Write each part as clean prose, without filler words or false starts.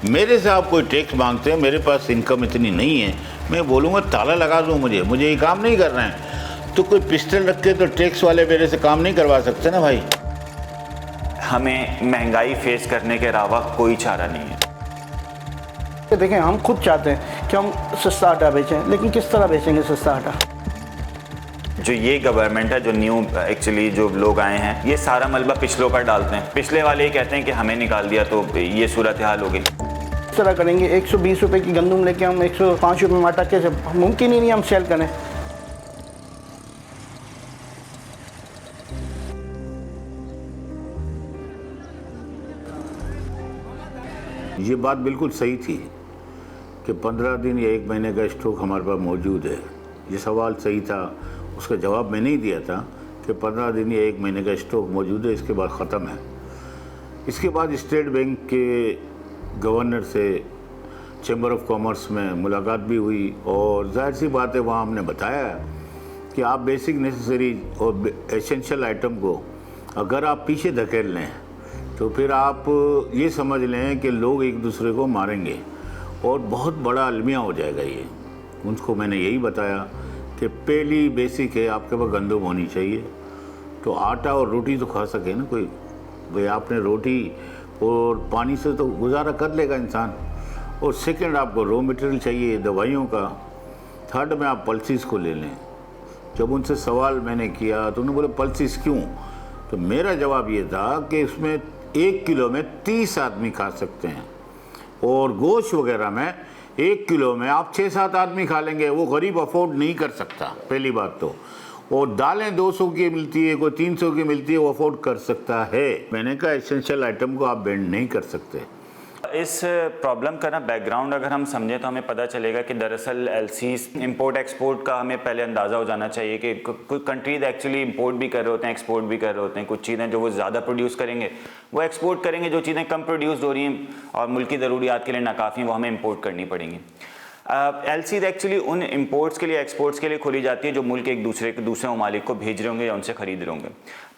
मेरे से आप कोई टैक्स मांगते हैं, मेरे पास इनकम इतनी नहीं है, मैं बोलूँगा ताला लगा दो, मुझे ये काम नहीं करना है। तो कोई पिस्टल रख के तो टैक्स वाले मेरे से काम नहीं करवा सकते ना भाई। हमें महंगाई फेस करने के अलावा कोई चारा नहीं है। देखें, हम खुद चाहते हैं कि हम सस्ता आटा बेचें, लेकिन किस तरह बेचेंगे सस्ता आटा? जो ये गवर्नमेंट है, जो न्यू एक्चुअली जो लोग आए हैं, ये सारा मलबा पिछलों पर डालते हैं। पिछले वाले ही कहते हैं कि हमें निकाल दिया, तो ये सूरत हाल हो गई। इस तरह करेंगे 120 रुपए की गंदम लेके हम 105 रुपये में आटा कैसे? मुमकिन ही नहीं हम सेल करें। ये बात बिल्कुल सही थी कि 15 दिन या 1 महीने का स्टॉक हमारे पास मौजूद है। ये सवाल सही था, उसका जवाब मैंने ही दिया था कि 15 दिन या 1 महीने का स्टॉक मौजूद है, इसके बाद ख़त्म है। इसके बाद स्टेट बैंक के गवर्नर से चैम्बर ऑफ कॉमर्स में मुलाकात भी हुई और जाहिर सी बात है, वहाँ हमने बताया कि आप बेसिक नेसेसरी और एसेंशियल आइटम को अगर आप पीछे धकेल लें तो फिर आप ये समझ लें कि लोग एक दूसरे को मारेंगे और बहुत बड़ा अलमिया हो जाएगा ये। उनको मैंने यही बताया कि पहली बेसिक है, आपके पास गंदम होनी चाहिए, तो आटा और रोटी तो खा सके ना कोई। भाई आपने रोटी और पानी से तो गुजारा कर लेगा इंसान। और सेकंड, आपको रॉ मटेरियल चाहिए दवाइयों का। थर्ड में आप पल्सिस को ले लें। जब उनसे सवाल मैंने किया तो उन्होंने बोले पल्सिस क्यों? तो मेरा जवाब ये था कि इसमें 1 किलो में 30 आदमी खा सकते हैं और गोश्त वगैरह में 1 किलो में आप 6-7 आदमी खा लेंगे। वो गरीब अफोर्ड नहीं कर सकता, पहली बात तो। और दालें 200 की मिलती है, कोई 300 की मिलती है, वो अफोर्ड कर सकता है। मैंने कहा एसेंशियल आइटम को आप बैंड नहीं कर सकते। इस प्रॉब्लम का ना बैकग्राउंड अगर हम समझें तो हमें पता चलेगा कि दरअसल एलसीज इंपोर्ट एक्सपोर्ट का हमें पहले अंदाज़ा हो जाना चाहिए कि कुछ कंट्रीज एक्चुअली इंपोर्ट भी कर रहे होते हैं, एक्सपोर्ट भी कर रहे होते हैं। कुछ चीज़ें जो वो ज़्यादा प्रोड्यूस करेंगे वो एक्सपोर्ट करेंगे, जो चीज़ें कम प्रोड्यूस हो रही हैं और मुल्की ज़रूरियात के लिए नाकाफ़ी वो हमें इंपोर्ट करनी पड़ेंगी। एलसीज एक्चुअली उन इंपोर्ट्स के लिए, एक्सपोर्ट्स के लिए खोली जाती है जो मुल्क एक दूसरे ममालिक को भेज रहे होंगे या उनसे ख़रीद रहे होंगे।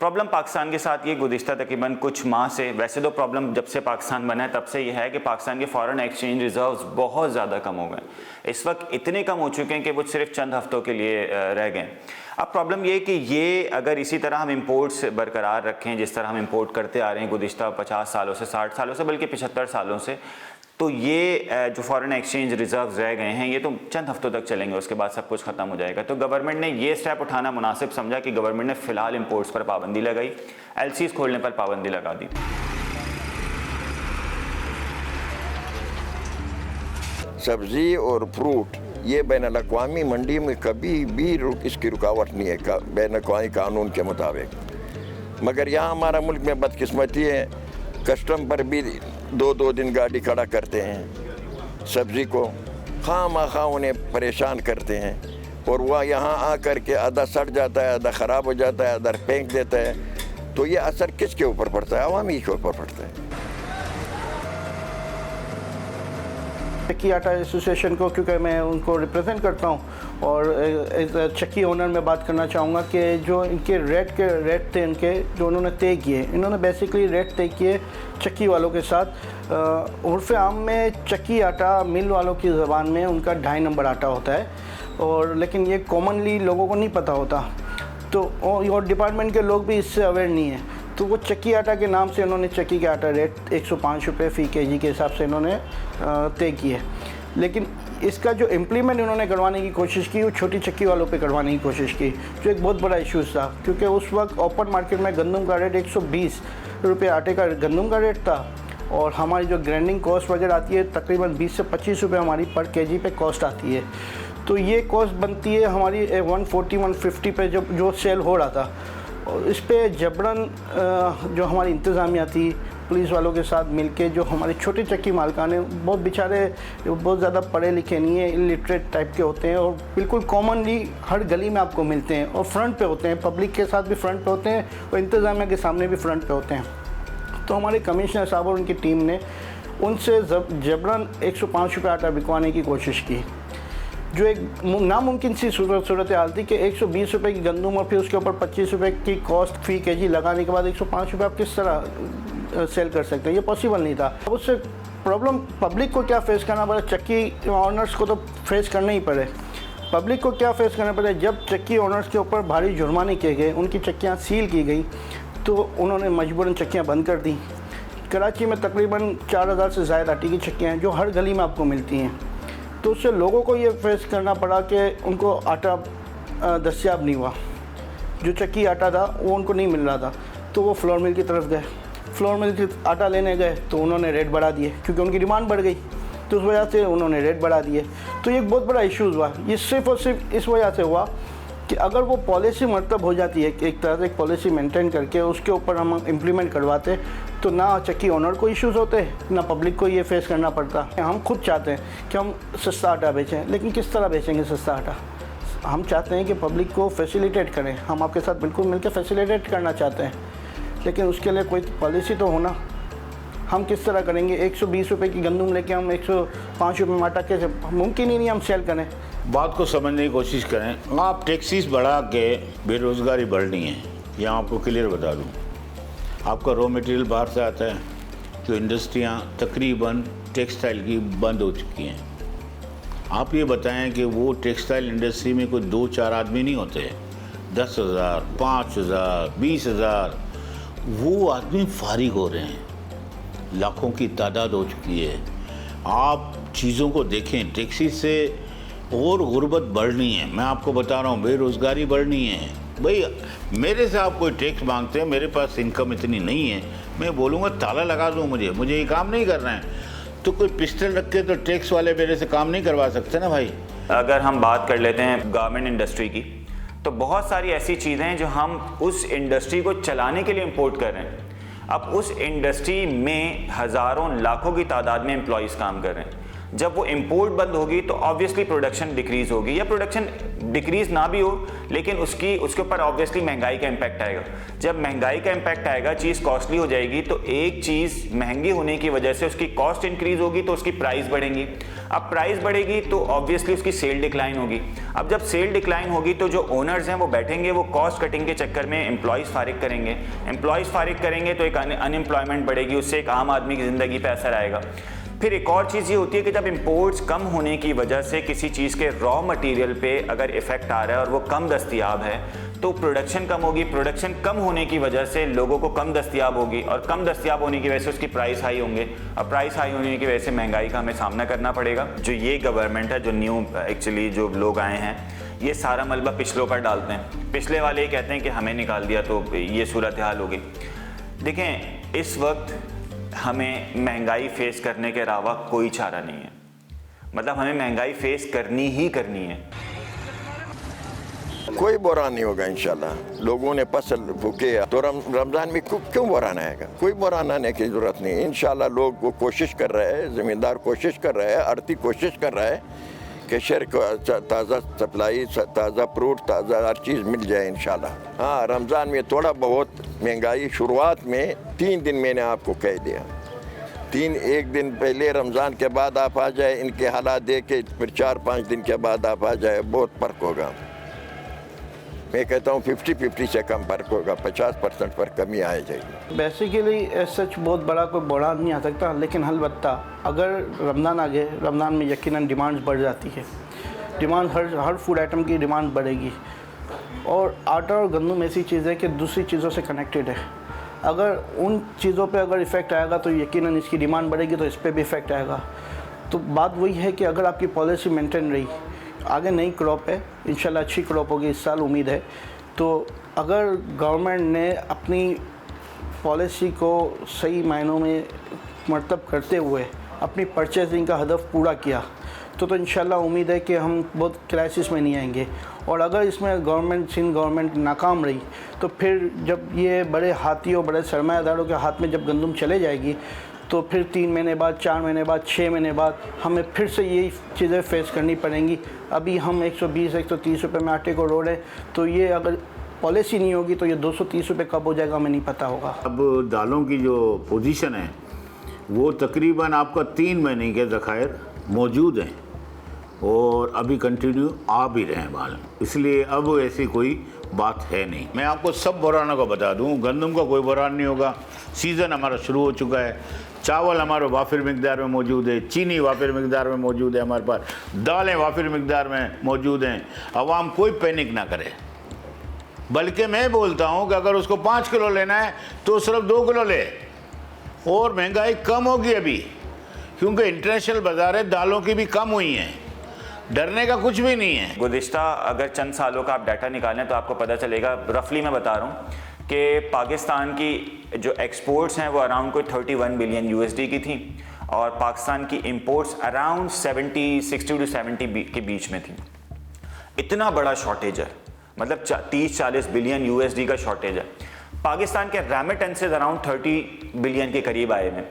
प्रॉब्लम पाकिस्तान के साथ ये गुज़िश्ता तकरीबन कुछ माह से, वैसे तो प्रॉब्लम जब से पाकिस्तान बना है तब से ये है कि पाकिस्तान के फॉरेन एक्सचेंज रिजर्व्स बहुत ज़्यादा कम हो गए। इस वक्त इतने कम हो चुके हैं कि वो सिर्फ चंद हफ्तों के लिए रह गए। अब प्रॉब्लम ये कि ये अगर इसी तरह हम इंपोर्ट्स बरकरार रखें जिस तरह हम इंपोर्ट करते आ रहे हैं गुज़िश्ता 50 सालों से, 60 सालों से, बल्कि 75 सालों से, तो ये जो फॉरेन एक्सचेंज रिजर्व्स रह गए हैं ये तो चंद हफ्तों तक चलेंगे, उसके बाद सब कुछ ख़त्म हो जाएगा। तो गवर्नमेंट ने ये स्टेप उठाना मुनासिब समझा कि गवर्नमेंट ने फ़िलहाल इंपोर्ट्स पर पाबंदी लगाई, एलसीज खोलने पर पाबंदी लगा दी। सब्ज़ी और फ्रूट ये बैन-अल-अक़वामी मंडी में कभी भी इसकी रुकावट नहीं है बैन-अल-अक़वामी कानून के मुताबिक। मगर यहाँ हमारा मुल्क में बदकिस्मती है, कस्टम पर भी 2-2 दिन गाड़ी खड़ा करते हैं, सब्ज़ी को खामा उन्हें परेशान करते हैं और वह यहाँ आकर के आधा सड़ जाता है, आधा ख़राब हो जाता है, आधा फेंक देता है। तो ये असर किसके ऊपर पड़ता है? अवामी के ऊपर पड़ता है। चक्की आटा एसोसिएशन को, क्योंकि मैं उनको रिप्रेजेंट करता हूँ और एज चक्की ओनर में बात करना चाहूँगा कि जो इनके रेट थे इनके जो उन्होंने तय किए, इन्होंने बेसिकली रेट तय किए चक्की वालों के साथ। उर्फ़ आम में चक्की आटा मिल वालों की ज़बान में उनका 2.5 नंबर आटा होता है, और लेकिन ये कॉमनली लोगों को नहीं पता होता, तो और डिपार्टमेंट के लोग भी इससे अवेयर नहीं है। तो वो चक्की आटा के नाम से उन्होंने चक्की के आटा रेट 105 रुपये फ़ी केजी के हिसाब से इन्होंने तय किए। लेकिन इसका जो इम्प्लीमेंट इन्होंने करवाने की कोशिश की वो छोटी चक्की वालों पे करवाने की कोशिश की, जो एक बहुत बड़ा इशूज़ था, क्योंकि उस वक्त ओपन मार्केट में गंदम का रेट 120 रुपये आटे का गंदम का रेट था और हमारी जो ग्राइंडिंग कॉस्ट वगैरह आती है तकरीबन 20 से 25 रुपये हमारी पर केजी पे कॉस्ट आती है। तो ये कॉस्ट बनती है हमारी 140-150 पे जो सेल हो रहा था। और इस पे जबरन जो हमारी इंतज़ामिया थी पुलिस वालों के साथ मिलके, जो हमारे छोटे चक्की मालकान हैं, बहुत बेचारे बहुत ज़्यादा पढ़े लिखे नहीं हैं, इलिटरेट टाइप के होते हैं और बिल्कुल कॉमनली हर गली में आपको मिलते हैं और फ्रंट पे होते हैं, पब्लिक के साथ भी फ्रंट पे होते हैं और इंतज़ामिया के सामने भी फ्रंट पे होते हैं। तो हमारे कमिश्नर साहब और उनकी टीम ने उनसे जबरन 105 रुपये आटा बिकवाने की कोशिश की, जो एक नामुमकिन सी सूरत हाल थी कि 120 रुपये की गंदम और फिर उसके ऊपर 25 रुपये की कॉस्ट फ़ी केजी लगाने के बाद 105 रुपये आप किस तरह सेल कर सकते हैं, ये पॉसिबल नहीं था। अब उससे प्रॉब्लम पब्लिक को क्या फेस करना पड़े, चक्की ऑनर्स को तो फेस करना ही पड़े। पब्लिक को क्या फेस करना पड़े, जब चक्की ऑनर्स के ऊपर भारी जुर्माने किए गए, उनकी चक्कियाँ सील की गई, तो उन्होंने मजबूरन चक्कियाँ बंद कर दी। कराची में तकरीबन 4000 से ज़्यादा आटे की चक्कियाँ हैं जो हर गली में आपको मिलती हैं। तो उससे लोगों को ये फेस करना पड़ा कि उनको आटा दस्तियाब नहीं हुआ, जो चक्की आटा था वो उनको नहीं मिल रहा था, तो वो फ्लोर मिल की तरफ गए। फ्लोर मिल की आटा लेने गए तो उन्होंने रेट बढ़ा दिए, क्योंकि उनकी डिमांड बढ़ गई, तो उस वजह से उन्होंने रेट बढ़ा दिए। तो ये एक बहुत बड़ा इश्यूज़ हुआ। ये सिर्फ़ और सिर्फ इस वजह से हुआ कि अगर वो पॉलिसी मरतब हो जाती है, एक तरह से एक पॉलिसी मेंटेन करके उसके ऊपर हम इम्प्लीमेंट करवाते, तो ना चक्की ओनर को इश्यूज़ होते, ना पब्लिक को ये फेस करना पड़ता। हम खुद चाहते हैं कि हम सस्ता आटा बेचें, लेकिन किस तरह बेचेंगे सस्ता आटा? हम चाहते हैं कि पब्लिक को फैसिलिटेट करें, हम आपके साथ बिल्कुल मिलकर फैसिलिटेट करना चाहते हैं, लेकिन उसके लिए कोई पॉलिसी तो होना। हम किस तरह करेंगे? 120 रुपये की गंदम लेके हम 105 रुपये में आटा कैसे? मुमकिन ही नहीं हम सेल करें। बात को समझने की कोशिश करें। आप टैक्सीज बढ़ा के बेरोज़गारी बढ़नी है, यहाँ आपको क्लियर बता दूँ। आपका रॉ मटेरियल बाहर से आता है, जो इंडस्ट्रियाँ तकरीबन टेक्सटाइल की बंद हो चुकी हैं। आप ये बताएं कि वो टेक्सटाइल इंडस्ट्री में कोई 2-4 आदमी नहीं होते, 10,000, 5,000, 20,000 वो आदमी फारिग हो रहे हैं, लाखों की तादाद हो चुकी है। आप चीज़ों को देखें, टैक्सी से और गुर्बत बढ़नी है। मैं आपको बता रहा हूँ, बेरोज़गारी बढ़नी है। भाई मेरे से आप कोई टैक्स मांगते हैं, मेरे पास इनकम इतनी नहीं है, मैं बोलूँगा ताला लगा दो, मुझे ये काम नहीं करना है। तो कोई पिस्टल रख के तो टैक्स वाले मेरे से काम नहीं करवा सकते ना भाई। अगर हम बात कर लेते हैं गारमेंट इंडस्ट्री की, तो बहुत सारी ऐसी चीज़ें हैं जो हम उस इंडस्ट्री को चलाने के लिए इंपोर्ट कर रहे हैं। अब उस इंडस्ट्री में हज़ारों लाखों की तादाद में एम्प्लॉयज़ काम कर रहे हैं। जब वो इंपोर्ट बंद होगी तो ऑब्वियसली प्रोडक्शन डिक्रीज़ होगी, या प्रोडक्शन डिक्रीज़ ना भी हो लेकिन उसके ऊपर ऑब्वियसली महंगाई का इम्पैक्ट आएगा। जब महंगाई का इम्पैक्ट आएगा, चीज़ कॉस्टली हो जाएगी, तो एक चीज़ महंगी होने की वजह से उसकी कॉस्ट इंक्रीज़ होगी, तो उसकी प्राइस बढ़ेंगी। अब प्राइस बढ़ेगी तो ऑब्वियसली उसकी सेल डिक्लाइन होगी। अब जब सेल डिक्लाइन होगी तो जो ओनर्स हैं वो बैठेंगे, वो कॉस्ट कटिंग के चक्कर में एम्प्लॉयज़ फारिग करेंगे। एम्प्लॉयज़ फारिग करेंगे तो एक अनएम्प्लॉयमेंट बढ़ेगी, उससे एक आम आदमी की ज़िंदगी पर असर आएगा। फिर एक और चीज़ ये होती है कि जब इंपोर्ट्स कम होने की वजह से किसी चीज़ के रॉ मटेरियल पे अगर इफ़ेक्ट आ रहा है और वो कम दस्तियाब है, तो प्रोडक्शन कम होगी। प्रोडक्शन कम होने की वजह से लोगों को कम दस्तियाब होगी, और कम दस्तियाब होने की वजह से उसकी प्राइस हाई होंगे, और प्राइस हाई होने की वजह से महंगाई का हमें सामना करना पड़ेगा। जो ये गवर्नमेंट है, जो न्यू एक्चुअली जो लोग आए हैं, ये सारा मलबा पिछलों पर डालते हैं। पिछले वाले ये कहते हैं कि हमें निकाल दिया तो ये सूरत हाल होगी। देखें, इस वक्त हमें महंगाई फेस करने के अलावा कोई चारा नहीं है। मतलब हमें महंगाई फेस करनी ही करनी है। कोई बुरान नहीं होगा इंशाल्लाह। लोगों ने फसल फूके तो रमज़ान में क्यों बुरान आएगा? कोई बुरान आने की ज़रूरत नहीं। इंशाल्लाह लोग वो कोशिश कर रहे हैं, ज़मींदार कोशिश कर रहे हैं, आड़ती कोशिश कर रहा है कि शहर को ताज़ा सप्लाई, ताज़ा फ्रूट, ताज़ा हर चीज़ मिल जाए इंशाल्लाह। हाँ, रमज़ान में थोड़ा बहुत महंगाई शुरुआत में 3 दिन मैंने आपको कह दिया, एक दिन पहले रमज़ान के बाद आप आ जाए, इनके हालात देख के फिर 4-5 दिन के बाद आप आ जाए, बहुत फ़र्क होगा। मैं कहता हूँ 50-50 से कम फ़र्क होगा, 50% पर कमी आ जाएगी। बेसिकली सच बहुत बड़ा कोई बुरा नहीं आ सकता, लेकिन अलबत्ता अगर रमज़ान आ गए, रमज़ान में यकीनन डिमांड्स बढ़ जाती है। डिमांड हर फूड आइटम की डिमांड बढ़ेगी, और आटा और गंदम ऐसी चीज़ है कि दूसरी चीज़ों से कनेक्टेड है। अगर उन चीज़ों पे अगर इफ़ेक्ट आएगा तो यकीनन इसकी डिमांड बढ़ेगी, तो इस पर भी इफ़ेक्ट आएगा। तो बात वही है कि अगर आपकी पॉलिसी मेंटेन रही, आगे नई क्रॉप है, इंशाल्लाह अच्छी क्रॉप होगी इस साल, उम्मीद है। तो अगर गवर्नमेंट ने अपनी पॉलिसी को सही मायनों में मरतब करते हुए अपनी परचेजिंग का हदफ पूरा किया, तो इंशाल्लाह उम्मीद है कि हम बहुत क्राइसिस में नहीं आएंगे। और अगर इसमें सिंध गवर्नमेंट नाकाम रही, तो फिर जब ये बड़े हाथियों, बड़े सरमायादारों के हाथ में जब गंदम चले जाएगी, तो फिर 3 महीने बाद, 4 महीने बाद, 6 महीने बाद हमें फिर से यही चीज़ें फेस करनी पड़ेंगी। अभी हम 120-130 रुपये में आटे को रो रहे हैं, तो ये अगर पॉलिसी नहीं होगी तो ये 230 रुपये कब हो जाएगा हमें नहीं पता होगा। अब दालों की जो पोजीशन है वो तकरीबन आपका 3 महीने के ज़खायर मौजूद हैं, और अभी कंटिन्यू आ भी रहे हैं माल, इसलिए अब ऐसी कोई बात है नहीं। मैं आपको सब बुरानों को बता दूं, गंदम का कोई बुरान नहीं होगा, सीज़न हमारा शुरू हो चुका है, चावल हमारे वाफिर मिकदार में मौजूद है, चीनी वाफिर मिकदार में मौजूद है, हमारे पास दालें वाफिर मिकदार में मौजूद हैं। अवाम कोई पैनिक ना करे, बल्कि मैं बोलता हूँ कि अगर उसको 5 किलो लेना है तो सिर्फ 2 किलो ले, और महंगाई कम होगी अभी, क्योंकि इंटरनेशनल बाजार है, दालों की भी कम हुई हैं, डरने का कुछ भी नहीं है। गुज़िश्ता अगर चंद सालों का आप डाटा निकालें तो आपको पता चलेगा, रफली मैं बता रहा हूँ कि पाकिस्तान की जो एक्सपोर्ट्स हैं वो अराउंड कोई 31 बिलियन यूएसडी की थी, और पाकिस्तान की इंपोर्ट्स अराउंड 60 टू 70 के बीच में थी। इतना बड़ा शॉर्टेज है, मतलब 30-40 बिलियन यूएसडी का शॉर्टेज है। पाकिस्तान के रेमिटेंसेस अराउंड 30 बिलियन के करीब आए हैं।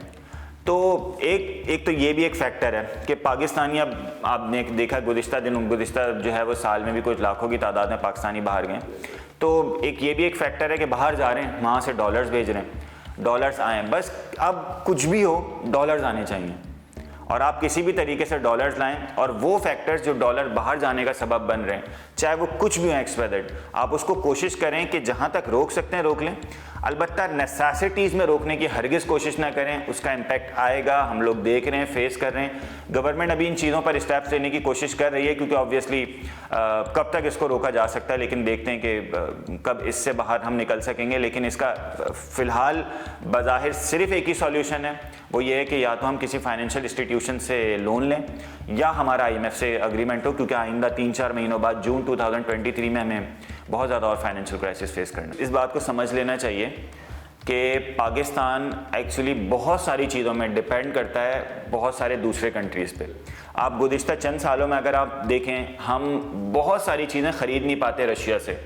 तो एक तो ये भी एक फैक्टर है कि पाकिस्तानी, अब आपने देखा गुज़िश्ता जो है वो साल में भी कुछ लाखों की तादाद में पाकिस्तानी बाहर गए, तो एक ये भी एक फैक्टर है कि बाहर जा रहे हैं, वहाँ से डॉलर्स भेज रहे हैं, डॉलर्स आए, बस अब कुछ भी हो डॉलर्स आने चाहिए, और आप किसी भी तरीके से डॉलर्स लाएं, और वो फैक्टर्स जो डॉलर बाहर जाने का सबब बन रहे हैं, चाहे वो कुछ भी हो एक्सपेक्टेड, आप उसको कोशिश करें कि जहां तक रोक सकते हैं रोक लें। अलबत्ता नेसेसिटीज़ में रोकने की हरगिज़ कोशिश ना करें, उसका इम्पैक्ट आएगा, हम लोग देख रहे हैं, फेस कर रहे हैं। गवर्नमेंट अभी इन चीज़ों पर स्टेप्स लेने की कोशिश कर रही है, क्योंकि ऑब्वियसली कब तक इसको रोका जा सकता है, लेकिन देखते हैं कि कब इससे बाहर हम निकल सकेंगे। लेकिन इसका फ़िलहाल बज़ाहिर सिर्फ एक ही सॉल्यूशन है, वो ये है कि या तो हम किसी फाइनेंशियल इंस्टीट्यूशन से लोन लें, या हमारा IMF से अग्रीमेंट हो, क्योंकि आइंदा 3-4 महीनों बाद जून 2023 में हमें बहुत ज़्यादा और फाइनेंशियल क्राइसिस फेस करना। इस बात को समझ लेना चाहिए कि पाकिस्तान एक्चुअली बहुत सारी चीज़ों में डिपेंड करता है बहुत सारे दूसरे कंट्रीज़ पे। आप गुज़िश्ता चंद सालों में अगर आप देखें, हम बहुत सारी चीज़ें ख़रीद नहीं पाते रशिया से,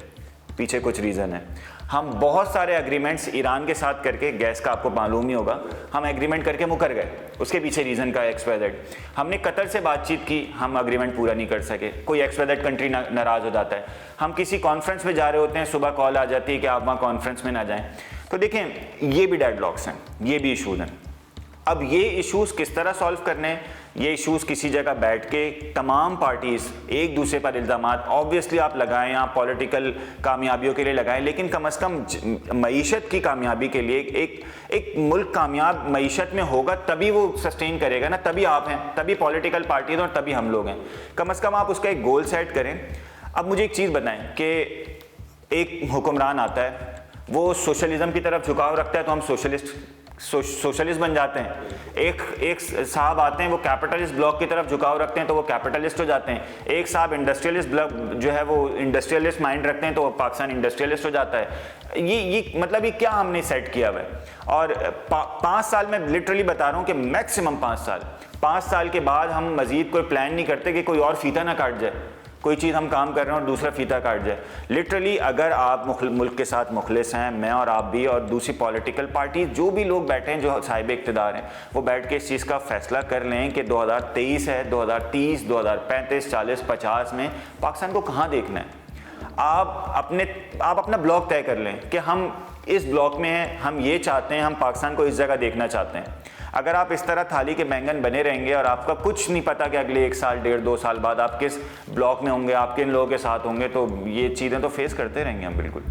पीछे कुछ रीज़न है। हम बहुत सारे एग्रीमेंट्स ईरान के साथ करके, गैस का आपको मालूम ही होगा, हम एग्रीमेंट करके मुकर गए, उसके पीछे रीज़न का XYZ। हमने कतर से बातचीत की, हम एग्रीमेंट पूरा नहीं कर सके, कोई XYZ कंट्री नाराज़ हो जाता है। हम किसी कॉन्फ्रेंस में जा रहे होते हैं, सुबह कॉल आ जाती है कि आप वहाँ कॉन्फ्रेंस में ना जाएं। तो देखें, ये भी डेडलॉक्स हैं, ये भी इशूज़ हैं। अब ये इश्यूज़ किस तरह सॉल्व करने हैं, ये इश्यूज़ किसी जगह बैठ के तमाम पार्टीज़ एक दूसरे पर इल्ज़ामात ऑब्वियसली आप लगाएं, आप पॉलिटिकल कामयाबियों के लिए लगाएं, लेकिन कम अज़ कम मईशत की कामयाबी के लिए एक मुल्क कामयाब मईशत में होगा तभी वो सस्टेन करेगा ना, तभी आप हैं, तभी पॉलिटिकल पार्टीज़ और तभी हम लोग हैं। कम अज़ कम आप उसका एक गोल सेट करें। अब मुझे एक चीज़ बताएं कि एक हुक्मरान आता है, वो सोशलिज़म की तरफ झुकाव रखता है तो हम सोशलिस्ट बन जाते हैं। एक साहब आते हैं, वो कैपिटलिस्ट ब्लॉक की तरफ झुकाव रखते हैं तो वो कैपिटलिस्ट हो जाते हैं। एक साहब इंडस्ट्रियलिस्ट ब्लॉक जो है वो इंडस्ट्रियलिस्ट माइंड रखते हैं तो वो पाकिस्तान इंडस्ट्रियलिस्ट हो जाता है। ये मतलब ये क्या हमने सेट किया हुआ है। और 5 साल में लिटरली बता रहा हूँ कि मैक्सिमम 5 साल के बाद हम मजीद कोई प्लान नहीं करते कि कोई और फीता ना काट जाए, कोई चीज़ हम काम कर रहे हैं और दूसरा फीता काट जाए। लिटरली अगर आप मुल्क के साथ मुखलिस हैं, मैं और आप भी, और दूसरी पॉलिटिकल पार्टी जो भी लोग बैठे हैं जो साहिब इक़्तिदार हैं, वो बैठ के इस चीज़ का फैसला कर लें कि 2023 है, 2030, 2035, 40, 50 में पाकिस्तान को कहाँ देखना है। आप अपना ब्लॉक तय कर लें कि हम इस ब्लॉक में हैं, हम ये चाहते हैं, हम पाकिस्तान को इस जगह देखना चाहते हैं। अगर आप इस तरह थाली के बैंगन बने रहेंगे और आपका कुछ नहीं पता कि अगले 1 साल, 1.5-2 साल बाद आप किस ब्लॉक में होंगे, आप किन लोगों के साथ होंगे, तो ये चीज़ें तो फेस करते रहेंगे हम बिल्कुल।